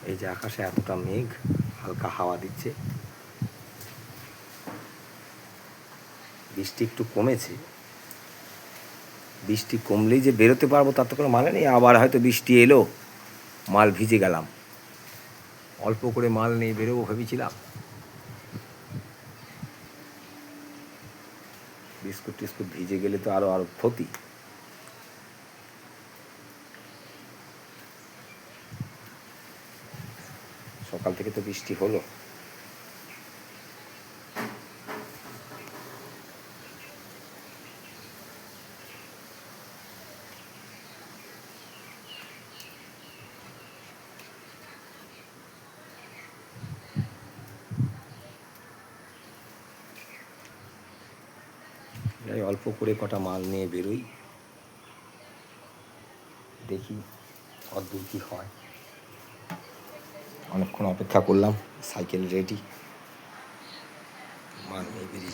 এই যে আকাশে এতটা মেঘ, হালকা হাওয়া দিচ্ছে, বৃষ্টি একটু কমেছে। বৃষ্টি কমলেই যে বেরোতে পারবো তার তো কোনো মানে নেই, আবার হয়তো বৃষ্টি এলো, মাল ভিজে গেলাম। অল্প করে মাল নিয়ে বেরোবো ভেবেছিলাম, বিস্কুট টিস্কুট ভিজে গেলে তো আরও ক্ষতি। সকাল থেকে তো বৃষ্টি হলো, যাই অল্প করে কটা মাল নিয়ে বেরোই, দেখি কতদূর কী হয়। অনেকক্ষণ অপেক্ষা করলাম, সাইকেল রেডি, মাল নিয়ে বেরিয়ে